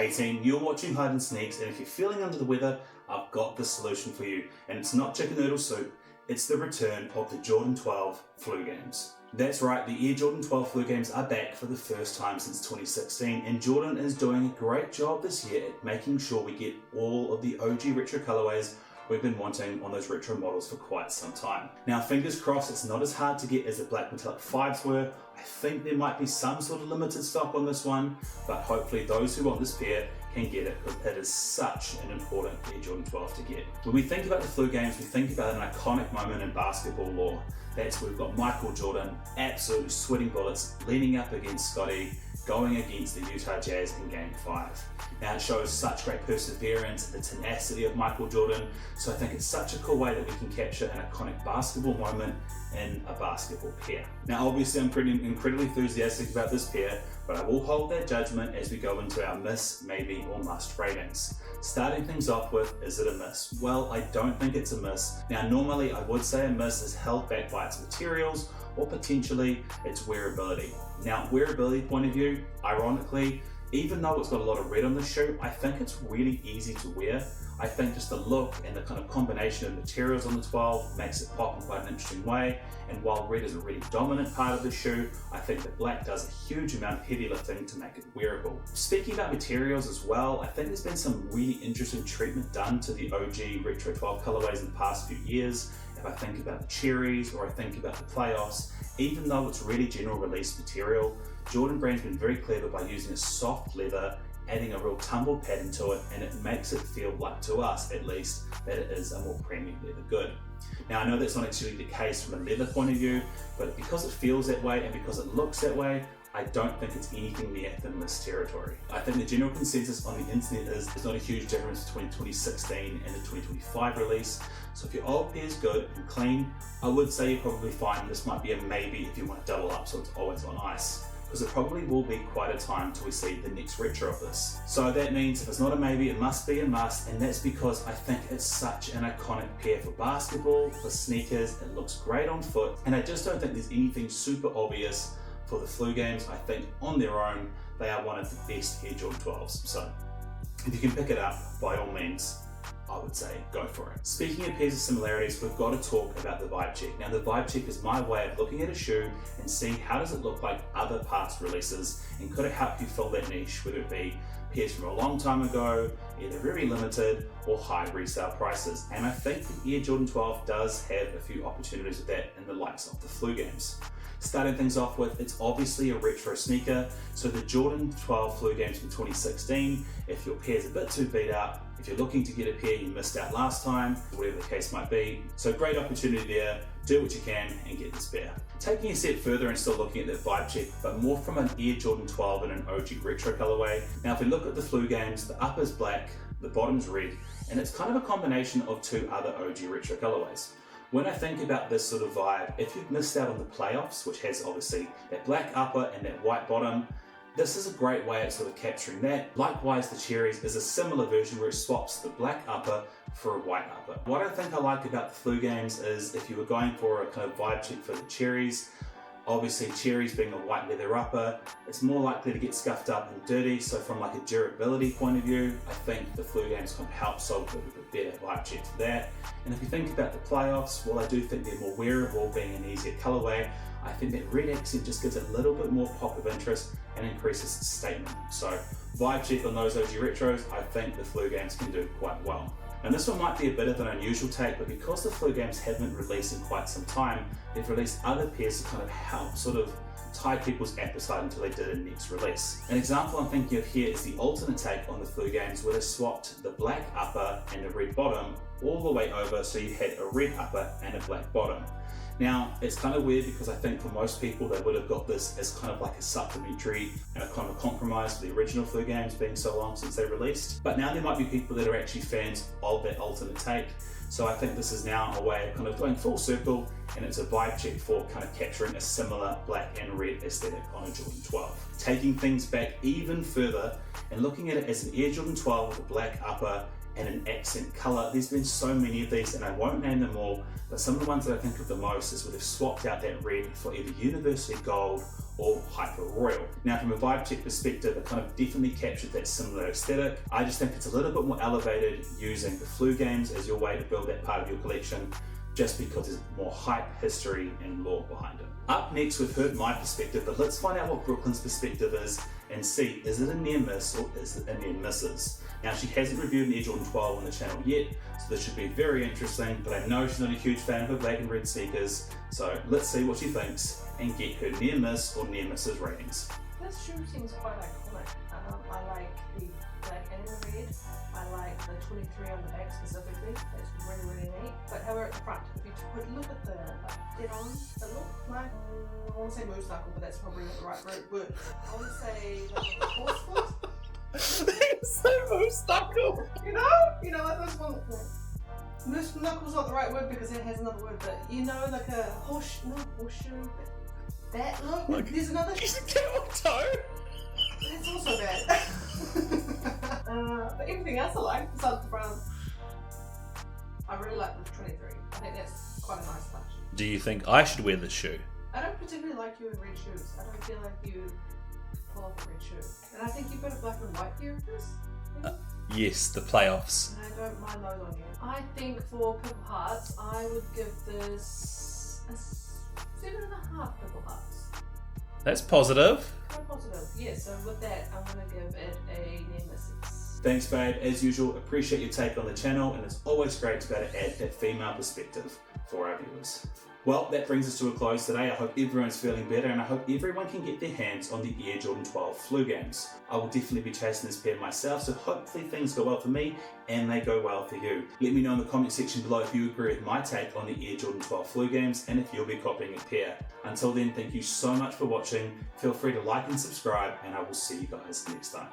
Hey team, you're watching Hide and Sneaks, and if you're feeling under the weather, I've got the solution for you. And it's not chicken noodle soup, it's the return of the Jordan 12 flu games. That's right, the Air Jordan 12 flu games are back for the first time since 2016, and Jordan is doing a great job this year at making sure we get all of the OG retro colorways we've been wanting on those retro models for quite some time. Now, fingers crossed it's not as hard to get as the black metallic 5s were. I think there might be some sort of limited stock on this one, but hopefully those who want this pair can get it because it is such an important Air Jordan 12 to get. When we think about the flu games, we think about an iconic moment in basketball lore. That's where we've got Michael Jordan absolutely sweating bullets, leaning up against Scotty, going against the Utah Jazz in Game 5. Now it shows such great perseverance and the tenacity of Michael Jordan, so I think it's such a cool way that we can capture an iconic basketball moment in a basketball pair. Now obviously I'm incredibly enthusiastic about this pair, but I will hold that judgment as we go into our miss, maybe, or must ratings. Starting things off with, is it a miss? Well, I don't think it's a miss. Now normally I would say a miss is held back by its materials or potentially its wearability. Now wearability point of view, ironically, even though it's got a lot of red on the shoe, I think it's really easy to wear. I think just the look and the kind of combination of materials on the 12 makes it pop in quite an interesting way. And while red is a really dominant part of the shoe, I think that black does a huge amount of heavy lifting to make it wearable. Speaking about materials as well, I think there's been some really interesting treatment done to the OG Retro 12 colorways in the past few years. If I think about the cherries or I think about the playoffs, even though it's really general release material, Jordan Brand's been very clever by using a soft leather, adding a real tumbled pattern to it, and it makes it feel like, to us at least, that it is a more premium leather good. Now I know that's not actually the case from a leather point of view, but because it feels that way and because it looks that way, I don't think it's anything near the miss territory. I think the general consensus on the internet is there's not a huge difference between 2016 and the 2025 release. So if your old pair is good and clean, I would say you're probably fine. This might be a maybe if you want to double up so it's always on ice, because it probably will be quite a time till we see the next retro of this. So that means if it's not a maybe, it must be a must, and that's because I think it's such an iconic pair for basketball, for sneakers. It looks great on foot, and I just don't think there's anything super obvious for the flu games. I think on their own, they are one of the best Air Jordan 12s. So if you can pick it up, by all means, I would say go for it. Speaking of pairs of similarities, we've got to talk about the vibe check. Now the vibe check is my way of looking at a shoe and seeing how does it look like other past releases, and could it help you fill that niche, whether it be pairs from a long time ago, either very limited or high resale prices. And I think the Air Jordan 12 does have a few opportunities with that in the likes of the flu games. Starting things off with, it's obviously a retro sneaker, so the Jordan 12 flu games from 2016, if your pair's a bit too beat up, if you're looking to get a pair you missed out last time, whatever the case might be, so great opportunity there, do what you can and get this pair. Taking a step further and still looking at that vibe check, but more from an Air Jordan 12 and an OG retro colorway. Now if we look at the flu games, the upper's black, the bottom's red, and it's kind of a combination of two other OG retro colorways. When I think about this sort of vibe, if you've missed out on the playoffs, which has obviously that black upper and that white bottom, this is a great way of sort of capturing that. Likewise, the cherries is a similar version where it swaps the black upper for a white upper. What I think I like about the flu games is if you were going for a kind of vibe check for the cherries, obviously cherries being a white leather upper, it's more likely to get scuffed up and dirty, so from like a durability point of view, I think the flu games can help solve a bit better vibe check for that. And if you think about the playoffs, well I do think they're more wearable, being an easier colorway. I think that red accent just gives it a little bit more pop of interest and increases its statement. So vibe check on those OG retros, I think the flu games can do quite well. And this one might be a bit of an unusual take, but because the flu games haven't released in quite some time, they've released other pairs to kind of help sort of tie people's appetite until they did a next release. An example I'm thinking of here is the alternate take on the flu games, where they swapped the black upper and the red bottom all the way over, so you had a red upper and a black bottom. Now, it's kind of weird because I think for most people they would have got this as kind of like a supplementary and a kind of compromise for the original flu games being so long since they released. But now there might be people that are actually fans of that alternate take. So I think this is now a way of kind of going full circle, and it's a vibe check for kind of capturing a similar black and red aesthetic on a Jordan 12. Taking things back even further and looking at it as an Air Jordan 12 with a black upper and an accent color. There's been so many of these and I won't name them all, but some of the ones that I think of the most is where they've swapped out that red for either university gold or Hyper Royal. Now from a vibe check perspective, it kind of definitely captured that similar aesthetic. I just think it's a little bit more elevated using the Flu games as your way to build that part of your collection, just because there's more hype, history, and lore behind it. Up next, we've heard my perspective, but let's find out what Brooklyn's perspective is and see, is it a near miss or is it a near misses? Now, she hasn't reviewed an Air Jordan 12 on the channel yet, so this should be very interesting, but I know she's not a huge fan of her black and red sneakers, so let's see what she thinks and get her near miss or near misses ratings. This shoe seems quite iconic. I like the black and the red. I like the 23 on the back specifically. That's really, really neat. But however, at the front, if you look at the dead on, it looks like, I want to say moose knuckle, but that's probably not the right word. I want to say like a horse foot. You say moose knuckle. You know, like those ones. Moose knuckle's not the right word because it has another word, but you know, like a horseshoe. But that look. Like, there's another. You should get on toe. It's also bad. But everything else I like, besides the brown. I really like the 23. I think that's quite a nice touch. Do you think I should wear this shoe? I don't particularly like you in red shoes. I don't feel like you pull off a red shoe. And I think you've got a black and white pair of this. Yes, the playoffs. And I don't mind those on you. I think for Purple Hearts, I would give this a 7.5 Purple Hearts. That's positive. Quite positive. Yeah, so with that, I'm going to give it a near misses. Thanks babe, as usual, appreciate your take on the channel, and it's always great to be able to add that female perspective for our viewers. Well, that brings us to a close today. I hope everyone's feeling better, and I hope everyone can get their hands on the Air Jordan 12 Flu games. I will definitely be chasing this pair myself, so hopefully things go well for me and they go well for you. Let me know in the comment section below if you agree with my take on the Air Jordan 12 Flu games and if you'll be copying a pair. Until then, thank you so much for watching. Feel free to like and subscribe, and I will see you guys next time.